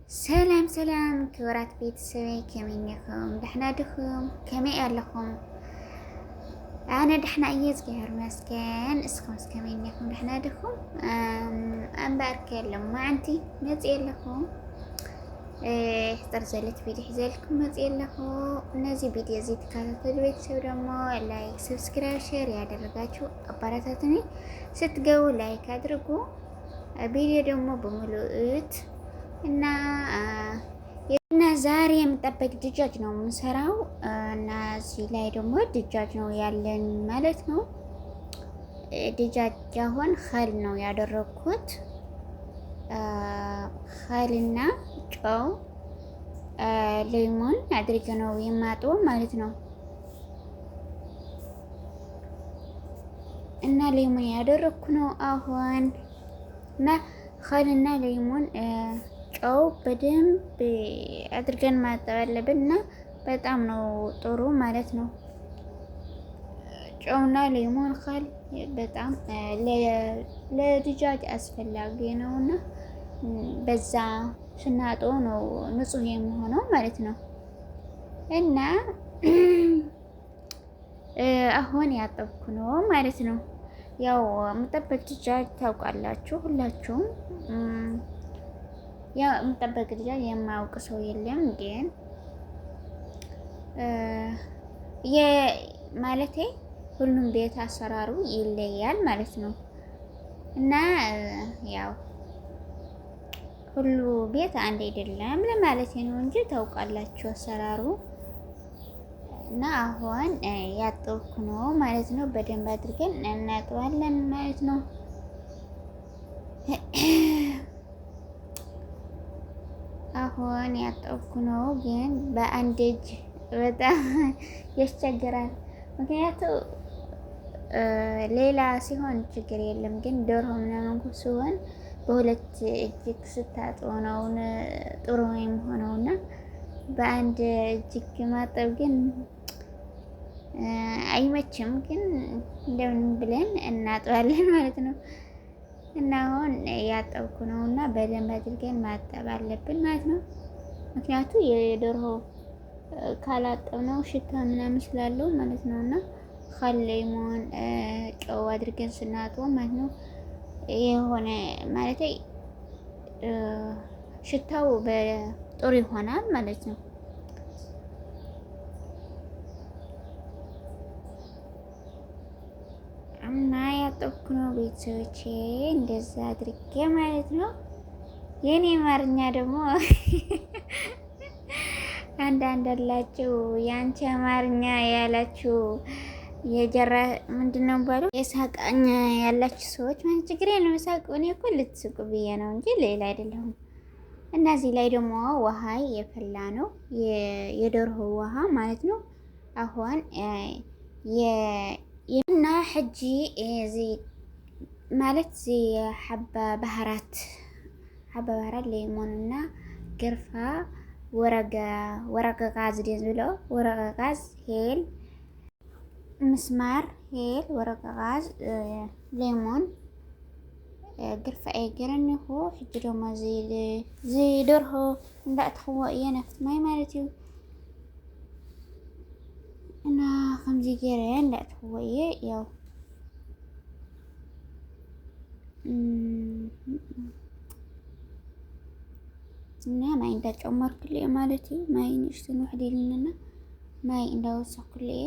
سلام سلام كورات بيتسوي كمينكم دحنا دخم كمي لكم أنا دحنا أيز جهر مسكن اسكم كمينكم دحنا دخم أم باركلم ما عندي مزيل لكم ترزلت فيديو حزلكم مزيل لكم نازي فيديو زيد كاتب بيتسوي دمو لايك سبسكرايب شير يا درجاتشو أباراتاتني ستقو لايك أدركو فيديو دمو بملؤت እና ዛሬ የምጠበቅ ድጃጅ ነው የምሰራው እና እዚህ ላይ ደግሞ ድጃጅ ነው ያለን ማለት ነው። ድጃጅ አሁን ኸል ነው ያደረኩት። ኸልና ጨው ሌሞን አድርጌ ነው የማጥበው ማለት ነው። እና ሌሞን ያደረኩ ነው አሁን እና ኸልና ሌሞን ጨው በደንብ አድርገን ማጠብ አለብን እና በጣም ነው ጥሩ ማለት ነው። ጨውና ሌሞን ኸል በጣም ለድጃጅ አስፈላጊ ነውና በዛ ስናጠው ነው ንጹህ የሚሆነው ማለት ነው። እና አሁን ያጠብኩ ነው ማለት ነው። ያው የምጠበቅ ድጃጅ ታውቃላችሁ ሁላችሁም። ያው የምጠበቅ ድጃጅ የማያውቅ ሰው የለም። ግን ማለቴ ሁሉም ቤት አሰራሩ ይለያል ማለት ነው። እና ያው ሁሉ ቤት አንድ አይደለም ለማለት ነው እንጂ ታውቃላችሁ አሰራሩ። እና አሁን ያጠብኩ ነው ማለት ነው። በደንብ አድርገን እናጥባለን ማለት ነው። አሁን ያጠብኩ ነው ግን በአንድ እጅ በጣም ያስቸግራል። ምክንያቱም ሌላ ሲሆን ችግር የለም፣ ግን ዶሮ ምናምን ሲሆን በሁለት እጅ ስታጥበው ነው ጥሩ የሚሆነውና በአንድ እጅ ማጠብ ግን አይመችም። ግን እንደምን ብለን እናጥባለን ማለት ነው። እና አሁን ያጠብኩ ነው እና በደንብ አድርገን ማጠብ አለብን ማለት ነው። ምክንያቱም የዶሮ ካላጠብነው ሽታ ምናምን ስላለው ማለት ነው። እና ኸል ሌሞን ጨው አድርገን ስናጥበው ማለት ነው የሆነ ማለት ሽታው በጥሩ ይሆናል ማለት ነው። እና ያጠብኩ ነው ቤተሰቦቼ እንደዛ አድርጌ ማለት ነው። የኔ አማርኛ ደግሞ አንዳንድ አላችሁ የአንቺ አማርኛ ያላችሁ የጀራ ምንድነው ባለው የሳቃኛ ያላችሁ ሰዎች ማለት ችግር የለም ሳቅ። እኔ እኮ ልትስቁ ብዬ ነው እንጂ ሌላ አይደለም። እና እዚህ ላይ ደግሞ ውሃ የፈላ ነው የዶሮ ውሃ ማለት ነው። አሁን እና ሕጂ እዚ ማለት ዚ ሓባ ባህራት ሌሞን እና ገርፋ ወረቀ ጋዝ ደስ ብሎ ወረቀ ጋዝ ሄል ምስማር ሄል ወረቀ ጋዝ ሌሞን ገርፋ ገረንሁ ሕጂ ደሞ ዚ ደርሆ እንዳእትኽዎ እየ ነፍት ማይ ማለት እዩ። እና ከምዚ ገይረ እንዳእትኽዎ እየ ያው እና ማይ እንዳጨመርኩ ማለት እዩ። ማይ ንእሽተይ ንውሕድ ኢልና ማይ እንዳወሰኽኩ እየ።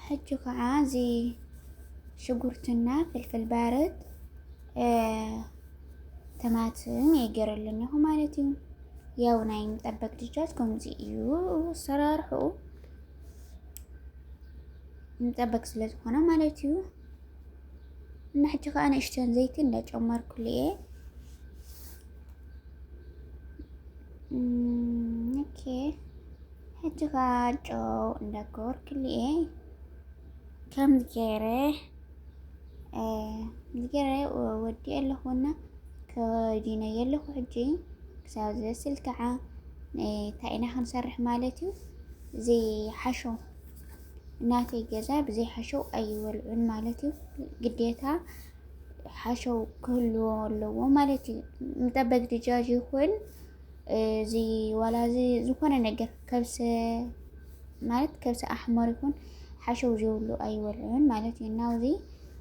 ሕጂ ከዓ እዚ ሽጉርትና ፍልፍል ባርድ ተማትም የገረለኒኹ ማለት እዩ። ያው ናይ ምጠበቅ ድጃጅ ከምዚ እዩ አሰራርሕኡ ምጠበቅ ስለ ዝኾነ ማለት እዩ። እና ሕጂ ከዓ ንእሽተን ዘይቲ እንዳጨመርኩ እየ። ኦኬ ሕጂ ከዓ ጨው እንዳገበርኩ እየ። ከምዚ ገይረ ወዲእ ኣለኹና ከዲነ የለኹ ሕጂ ክሳብ ዝበስል ከዓ እንታይ ኢና ክንሰርሕ ማለት እዩ። እዚ ሓሾ ناتي جزا بزي حشو أيولعن مالتي قديتها حشو كله لو مالتي مطبق دجاج يكون زي ولا زي زكونة نجر كبسة مالت كبسة أحمر يكون حشو جولو أيولعن مالتي ناوزي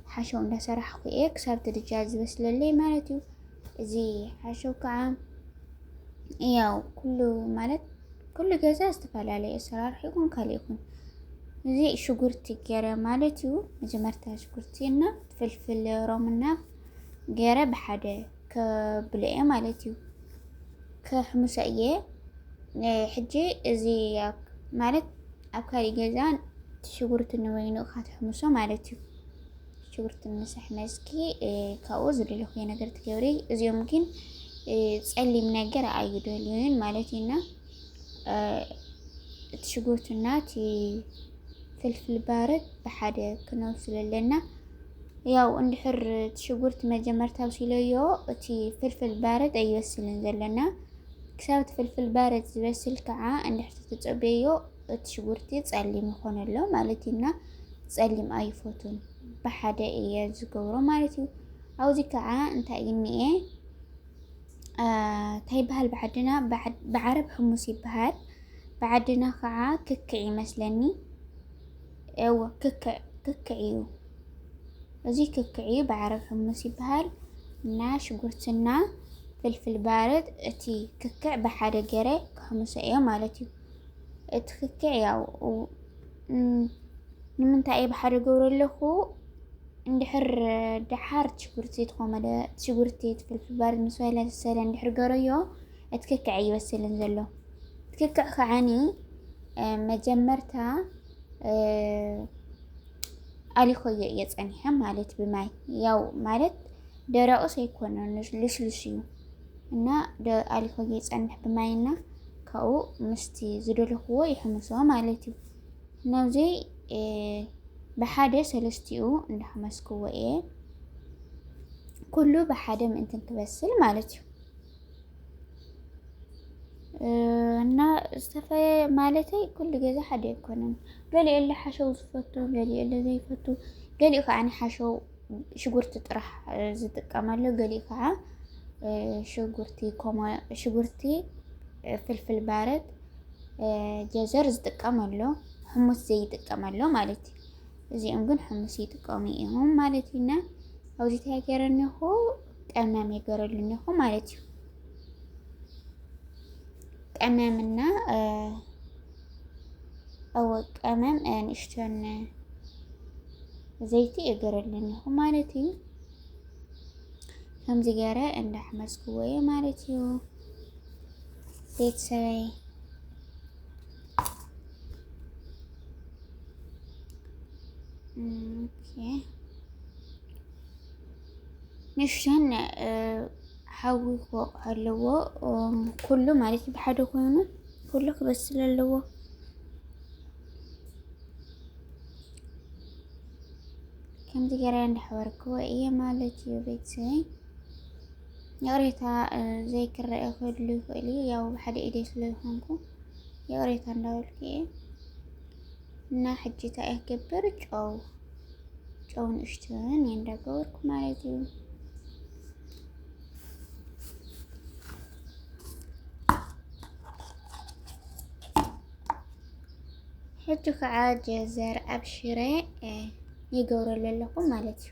حشو عند سرح كيك صارت دجاج بس للي مالتي زي حشو كعام ياو كله مالت كل جزا استفعل عليه إصرار يكون كالي يكون زي شجرتي جرا مالتيو مجمرتها شجرتينا فلفل رومنا جرا بحدا كبلعي مالتيو كحمسائية حجي زي مالت أبكاري جزان شجرت النوينو خات حمسة مالتيو شجرت المسح مسكي كأوز اللي خينا قرت كوري زي يمكن تسألي من جرا أيدو اليومين مالتينا شجرتنا تي فلفل بارد بحدا كنوصل لنا ياو اندحر تشغرت ما جمرتها وسيليو تي فلفل بارد اي يوصل لنا كسابت فلفل بارد زبسل كعا اندحر تتصبيو تشغرتي تصلي مخون له مالتينا تصلي اي فوتون بحدا اي زغورو مالتي او زي كعا انت ايني ايه تاي بهال بعدنا بعرب حمصي بهال بعدنا كعا ككعي مسلني ايوه ككعيو ازي ككعيو بعرف حمصي بهال ناش قرتنا فلفل بارد اتي ككع بحدا جري حمصي ايو مالتي اتككع ياو نمنتا اي بحدا قورو لخو اندحر دحار تشقرتي تقوم تشقرتي فلفل بارد مسويلة السالة اندحر قوريو اتككع يوسل نزلو اتككع خعاني مجمرتها علي خويا يتصنيها مالت بماي ياو مالت دراو سيكون لشلشيو እና علي خويا يتصنح بماينا كاو مستي زدل هو يحمسوا مالتي نوزي بحاجة سلستيو عند حمسكوا ايه كله بحاجة من انت تبسل مالتي እና استفى مالتي كل جزء حد يكونن قال اللي حشو زفتو قال اللي زي فتو قال يعني حشو شجرت طرح زتقمالو قال كعا شجرتي كوما شجرتي فلفل بارد جزر زتقمالو حمص زي تقمالو مالتي زي امغن حمص يتقاميهم مالتينا او زي تاغيرنه قمام يغرلنه مالتي قمامنا او قمام نشتن زيتي يغرلنه مالتي هم زياره عند حمص قويه مالتي بيت سوي اوكي نشتن حاوي فوق هلو كله مالتي بحاجة كونه كله بس للو كم تقرين حواركوا ايه مالتي وبيتسي يقريتها زي كرة اخد لي فقلي ياو بحاجة ايديش للهنكو يقريتها ندولك ايه نا حجيتا ايه كبرج او نشتن يندقورك مالتي حجو كعاد جزر أبشري يقور للكم مالتي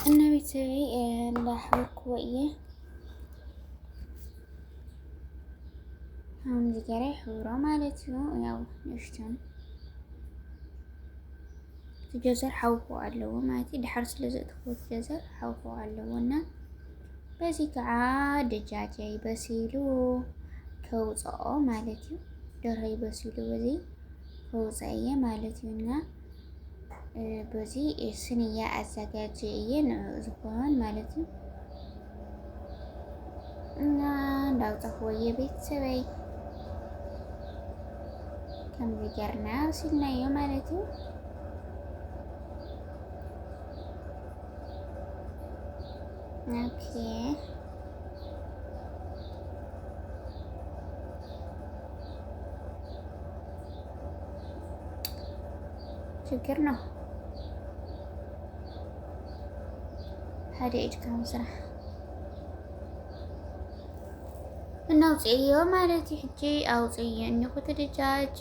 النبي تاعي لاحظك وإيه هم ذكري حورا مالتيو ياو نشتن تجزر حوفو علو مالتي دحر سلزق تخوت جزر حوفو علونا بزي كعاد دجاجي بسيلو كوزاو مالتيو درهي بسيلو بزي كوزاية مالتيونا بزي سنية أزاجاجية نعوزكوان مالتيو نا داو تخوية بيت سوي كم ذكرنا وصلنا يوم مالتي اوكي شكرنا هذه ايدكم صراحة እናውጽዮ ማለት ሕጂ ኣውጽዮ እኒኹ ትድጃጅ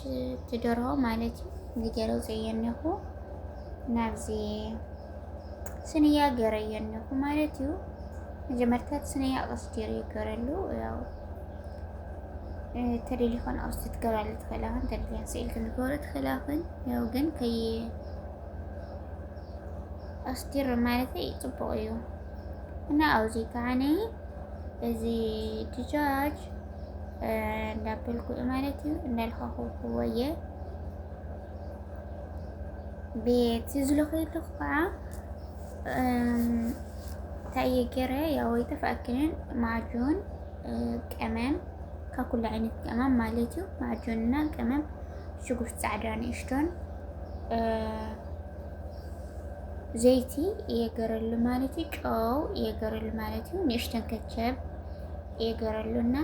ትደርሆ ማለት ዝገረ ኣውጽዮ እኒኹ ናብዚ ስንያ ገረዮ እኒኹ ማለት እዩ መጀመርታት ስንያ ቀስዲር ይገረሉ ያው ተደሊኾን ኣውስቲ ትገራሉ ትኸላኽን ተደሊያን ስኢል ክንገበሮ ትኸላኽን ያው ግን ከይ ኣስዲር ማለት ጽቡቕ እዩ እና ኣውዚ ከዓነ እዚ ድጃጅ እንዳበልኩ ማለት እዩ እንዳልኻኹ ወየ ቤት ዝልኽልኩ ከዓ ታየገረ ያው ይተፋክንን ማዕጁን ቀመም ከኩል ዓይነት ቀመም ማለት እዩ ማዕጁንና ቀመም ሽጉርት ጻዕዳ ንእሽቶን ዘይቲ የገረሉ ማለት እዩ ጨው የገረሉ ማለት እዩ ንእሽቶን ከቸብ የገረሉና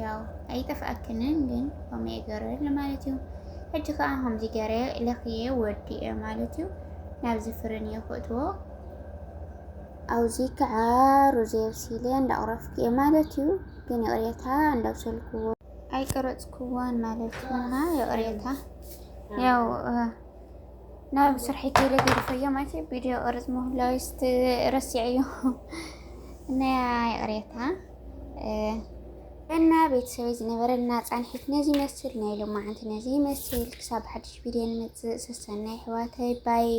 ያው አይጠፋክንን ግን ቆም የገረሉ ማለት እዩ ሕጂ ከዓ ከምዚ ገረ ለኽየ ወዲየ ማለት እዩ ናብ ዝፍርን የኽእትዎ ኣውዚ ከዓ ሩዝ የብሲለ እንዳቕረፍክየ ማለት እዩ ግን የቕሬታ እንዳብሰልክዎ ኣይቀረፅክዎን ማለት እዩና የቕሬታ ያው ናብ ስርሒ ከይለ ገድፈዮ ማለት ቪድዮ ቅርጽ ምህላዊስት ረሲዐዮ እና የቕሬታ እና ቤተሰብ ዝነበረና ጻንሒት ነዚ መስል ናይ ሎማዓንቲ ነዚ መስል ክሳብ ሓድሽ ቪድዮ ንመጽእ ሰሰናይ ሕዋተይ ባይ